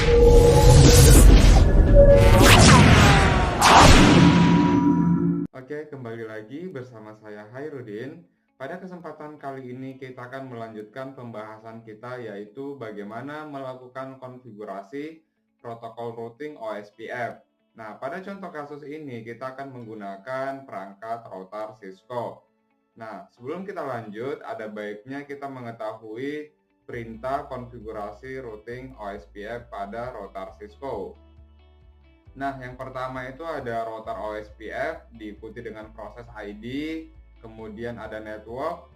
Oke, kembali lagi bersama saya Hairudin. Pada kesempatan kali ini kita akan melanjutkan pembahasan kita, yaitu bagaimana melakukan konfigurasi protokol routing OSPF. Nah, pada contoh kasus ini kita akan menggunakan perangkat router Cisco. Nah, sebelum kita lanjut, ada baiknya kita mengetahui perintah konfigurasi routing OSPF pada router Cisco. Nah, yang pertama itu ada router OSPF, diikuti dengan proses ID, kemudian ada network,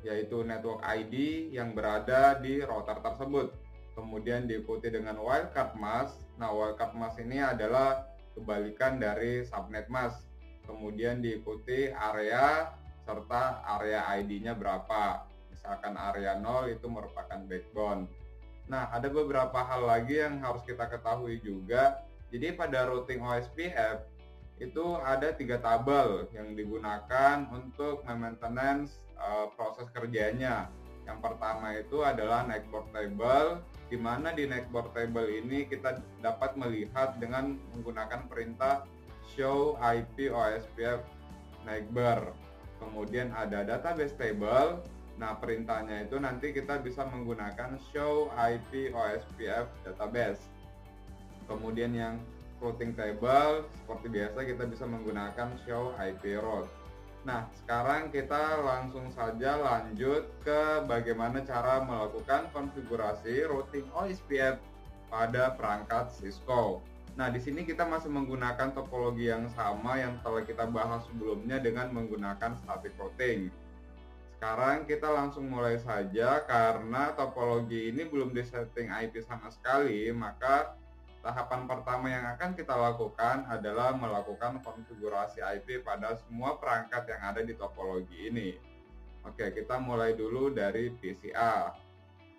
yaitu network ID yang berada di router tersebut. Kemudian diikuti dengan wildcard mask. Nah, wildcard mask ini adalah kebalikan dari subnet mask. Kemudian diikuti area serta area ID-nya berapa. Misalkan area 0 itu merupakan backbone. Nah, ada beberapa hal lagi yang harus kita ketahui juga. Jadi pada routing OSPF itu ada 3 tabel yang digunakan untuk maintenance proses kerjanya. Yang pertama itu adalah network table, di mana di network table ini kita dapat melihat dengan menggunakan perintah show IP OSPF neighbor. Kemudian ada database table. Nah, perintahnya itu nanti kita bisa menggunakan show IP OSPF database. Kemudian yang routing table, seperti biasa kita bisa menggunakan show IP route. Nah, sekarang kita langsung saja lanjut ke bagaimana cara melakukan konfigurasi routing OSPF pada perangkat Cisco. Nah, di sini kita masih menggunakan topologi yang sama yang telah kita bahas sebelumnya dengan menggunakan static routing. Sekarang kita langsung mulai saja, karena topologi ini belum disetting IP sama sekali, maka tahapan pertama yang akan kita lakukan adalah melakukan konfigurasi IP pada semua perangkat yang ada di topologi ini. Oke, kita mulai dulu dari PCA.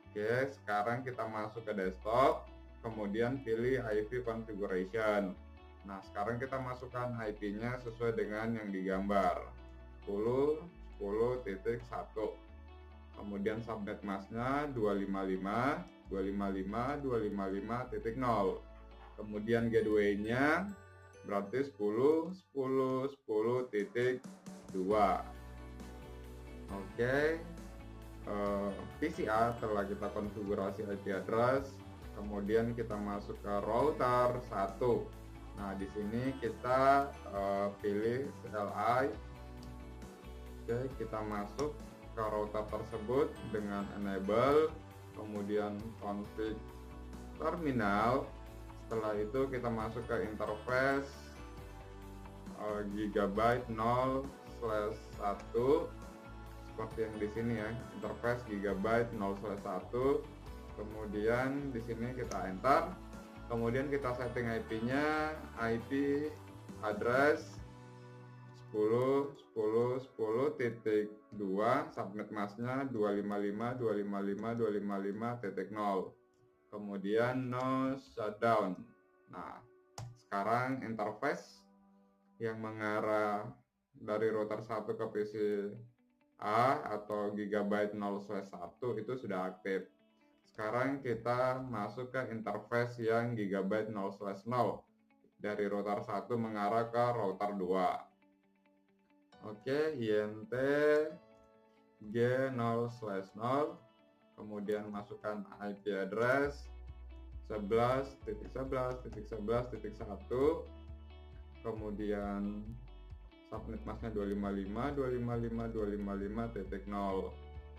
Oke, sekarang kita masuk ke desktop, kemudian pilih IP configuration. Nah, sekarang kita masukkan IP-nya sesuai dengan yang digambar. 10.10.1. Kemudian subnet masknya 255.255.255.0. Kemudian gateway-nya berarti 10.10.10.2. Oke, PCA telah kita konfigurasi IP address. Kemudian kita masuk ke router 1. Nah, di sini kita pilih CLI. Oke, kita masuk ke router tersebut dengan enable, kemudian config terminal. Setelah itu kita masuk ke interface gigabyte 0/1, seperti yang di sini ya, interface gigabyte 0/1. Kemudian di sini kita enter. Kemudian kita setting IP-nya, IP address 10.10.10.2, subnet masknya 255.255.255.0. Kemudian no shutdown. Nah, sekarang interface yang mengarah dari router 1 ke PC A atau gigabyte 0/1 itu sudah aktif. Sekarang kita masuk ke interface yang gigabyte 0/0 dari router 1 mengarah ke router 2. Oke, INT G0/0, kemudian masukkan IP address 11.11.11.1, kemudian subnet masknya 255.255.255.0,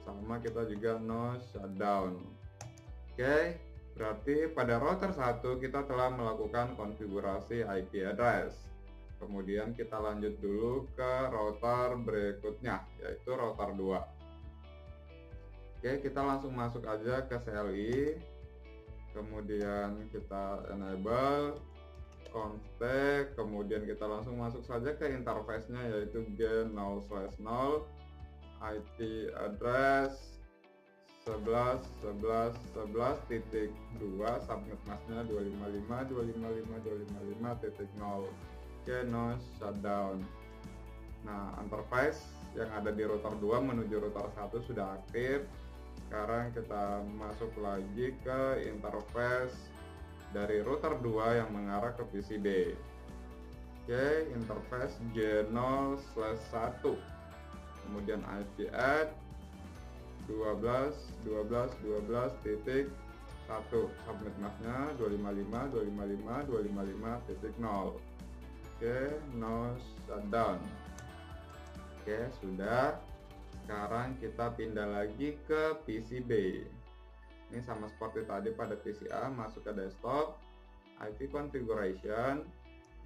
sama kita juga no shutdown. Oke, berarti pada router 1 kita telah melakukan konfigurasi IP address. Kemudian kita lanjut dulu ke router berikutnya, yaitu router 2. Oke, kita langsung masuk aja ke CLI. Kemudian kita enable, config, kemudian kita langsung masuk saja ke interface-nya, yaitu G0/0, IP address 11.11.11.2, subnet masknya 255.255.255.0. Oke, no shutdown. Nah, interface yang ada di router 2 menuju router 1 sudah aktif. Sekarang kita masuk lagi ke interface dari router 2 yang mengarah ke PCB. Oke, interface J0/1, kemudian IP add 12.12.12.1, subnet masknya 255.255.255.0. Oke, no shutdown. Oke, sudah. Sekarang kita pindah lagi ke PCB. Ini sama seperti tadi pada PCA, masuk ke desktop, IP configuration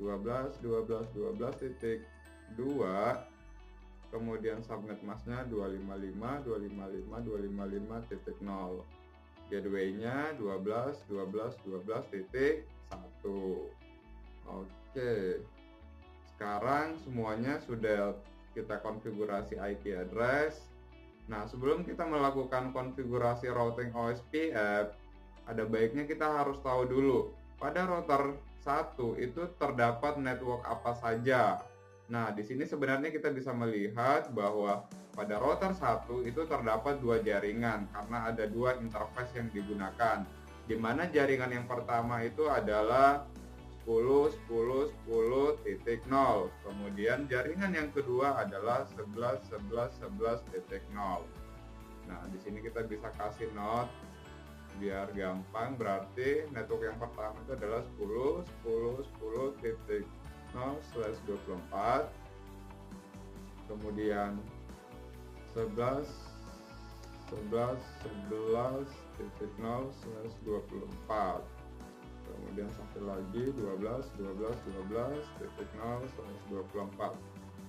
12.12.12.2, kemudian subnet masknya 255.255.255.0, gateway-nya 12.12.12.1. Oke, sekarang semuanya sudah kita konfigurasi IP address. Nah, sebelum kita melakukan konfigurasi routing OSPF, ada baiknya kita harus tahu dulu pada router 1 itu terdapat network apa saja. Nah, di sini sebenarnya kita bisa melihat bahwa pada router 1 itu terdapat 2 jaringan karena ada 2 interface yang digunakan. Di mana jaringan yang pertama itu adalah 10.10.10.0. Kemudian jaringan yang kedua adalah 11.11.11.0. Nah, di sini kita bisa kasih note biar gampang. Berarti network yang pertama itu adalah 10.10.10/24. Kemudian 11.11.11.0/24. Kemudian satu lagi 12.12.12.0/24.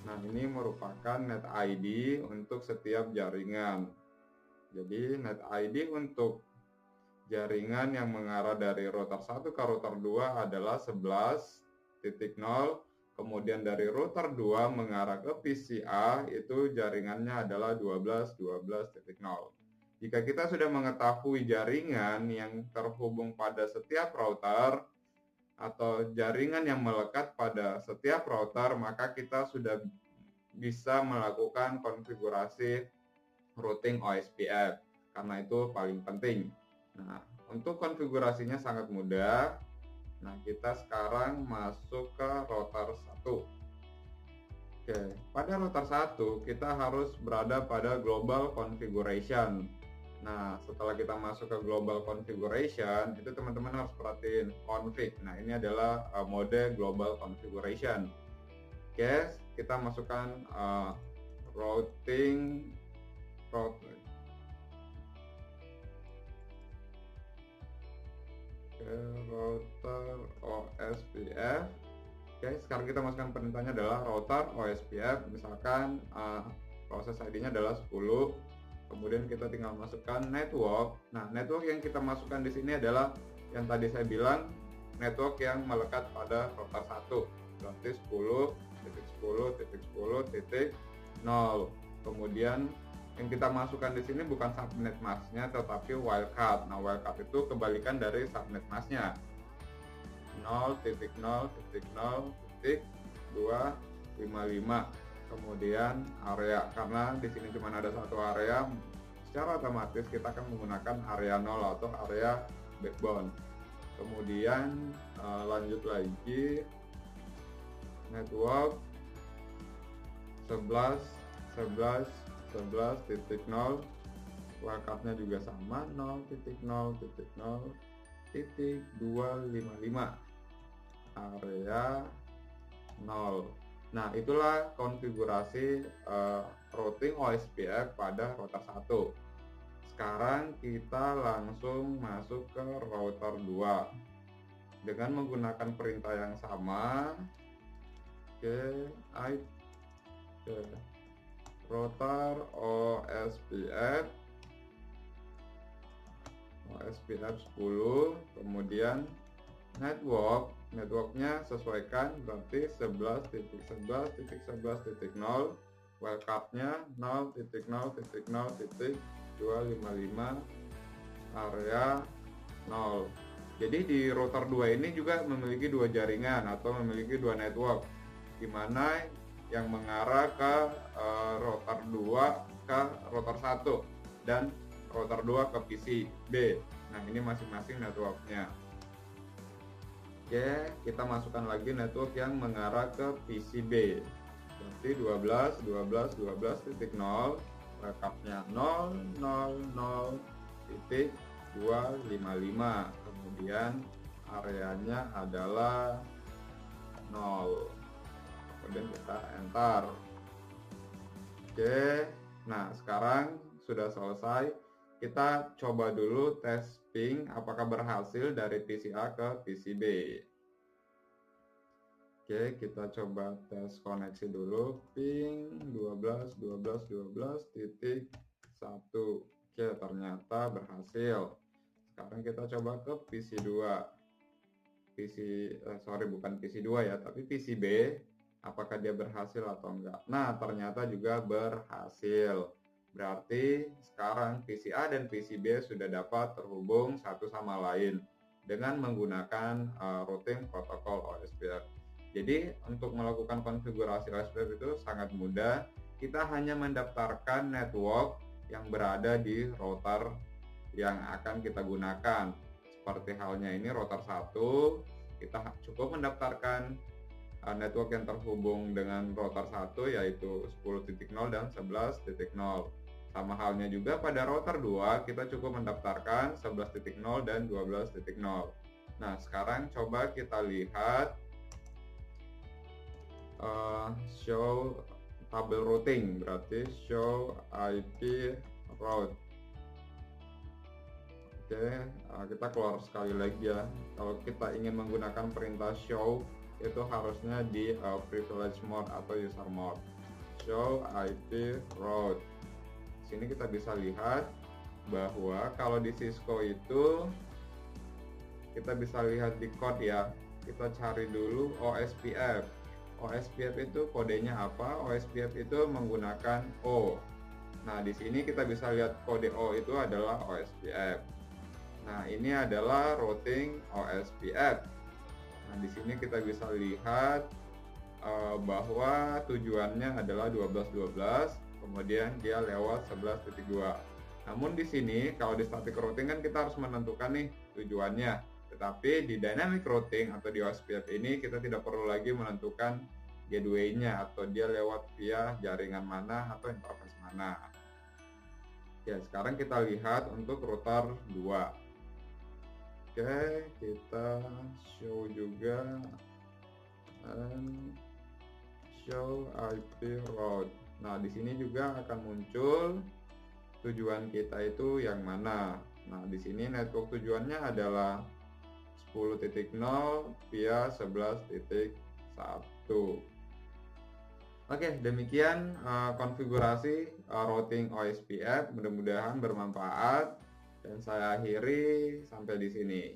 Nah, ini merupakan net ID untuk setiap jaringan. Jadi net ID untuk jaringan yang mengarah dari router 1 ke router 2 adalah 11.0. Kemudian dari router 2 mengarah ke PCA itu jaringannya adalah 12.12.0. Jika kita sudah mengetahui jaringan yang terhubung pada setiap router atau jaringan yang melekat pada setiap router, maka kita sudah bisa melakukan konfigurasi routing OSPF, karena itu paling penting. Nah, untuk konfigurasinya sangat mudah. Nah, kita sekarang masuk ke router 1. Oke, pada router 1 kita harus berada pada global configuration. Nah, setelah kita masuk ke global configuration, itu teman-teman harus perhatiin config. Nah, ini adalah mode global configuration. Oke, kita masukkan router OSPF. Oke, sekarang kita masukkan perintahnya adalah router OSPF. Misalkan proses ID-nya adalah 10. Kemudian kita tinggal masukkan network. Nah, network yang kita masukkan di sini adalah yang tadi saya bilang, network yang melekat pada router 1. Berarti 10.10.10.0. Kemudian yang kita masukkan di sini bukan subnet masknya, tetapi wildcard. Nah, wildcard itu kebalikan dari subnet masknya. 0.0.0.255. Kemudian area, karena di sini cuma ada satu area, secara otomatis kita akan menggunakan area 0 atau area backbone. Kemudian lanjut lagi, network 11.11.11.0, wildcardnya juga sama 0.0.0.255, area 0. Nah, itulah konfigurasi routing OSPF pada router 1. Sekarang kita langsung masuk ke router 2 dengan menggunakan perintah yang sama. Oke, router OSPF 10, kemudian networknya sesuaikan, berarti 11.11.11.0, wildcardnya 0.0.0.255, area 0. Jadi di router 2 ini juga memiliki 2 jaringan atau memiliki 2 network, di mana yang mengarah ke router 2 ke router 1 dan router 2 ke PCB. Nah, ini masing-masing networknya. Oke, kita masukkan lagi network yang mengarah ke PCB. Berarti 12.12.12.0, rekapnya 000.255. Kemudian areanya adalah 0. Kemudian kita enter. Oke, nah sekarang sudah selesai. Kita coba dulu tes ping apakah berhasil dari PCA ke PCB. Oke, kita coba tes koneksi dulu. Ping 12.12.12.1. Oke, ternyata berhasil. Sekarang kita coba ke PC2. Bukan PC2 ya, tapi PCB. Apakah dia berhasil atau enggak? Nah, ternyata juga berhasil. Berarti sekarang PCA dan PCB sudah dapat terhubung satu sama lain dengan menggunakan routing protokol OSPF. Jadi untuk melakukan konfigurasi OSPF itu sangat mudah. Kita hanya mendaftarkan network yang berada di router yang akan kita gunakan. Seperti halnya ini router 1, kita cukup mendaftarkan network yang terhubung dengan router 1 yaitu 10.0 dan 11.0. Sama halnya juga pada router 2, kita cukup mendaftarkan 11.0 dan 12.0. Nah, sekarang coba kita lihat show tabel routing, berarti show IP route. Oke, kita keluar sekali lagi ya. Kalau kita ingin menggunakan perintah show, itu harusnya di privilege mode atau user mode. Show IP route. Sini kita bisa lihat bahwa kalau di Cisco itu kita bisa lihat di code ya. Kita cari dulu OSPF. OSPF itu kodenya apa? OSPF itu menggunakan O. Nah, di sini kita bisa lihat kode O itu adalah OSPF. Nah, ini adalah routing OSPF. Nah, di sini kita bisa lihat bahwa tujuannya adalah 12.12, kemudian dia lewat 11.2. Namun di sini kalau di static routing kan kita harus menentukan nih tujuannya. Tetapi di dynamic routing atau di OSPF ini kita tidak perlu lagi menentukan gateway-nya atau dia lewat via jaringan mana atau interface mana. Ya, sekarang kita lihat untuk router 2. Oke, kita show juga show IP route. Nah, di sini juga akan muncul tujuan kita itu yang mana. Nah, di sini network tujuannya adalah 10.0 via 11.1. Oke, demikian konfigurasi routing OSPF. Mudah-mudahan bermanfaat. Dan saya akhiri sampai di sini.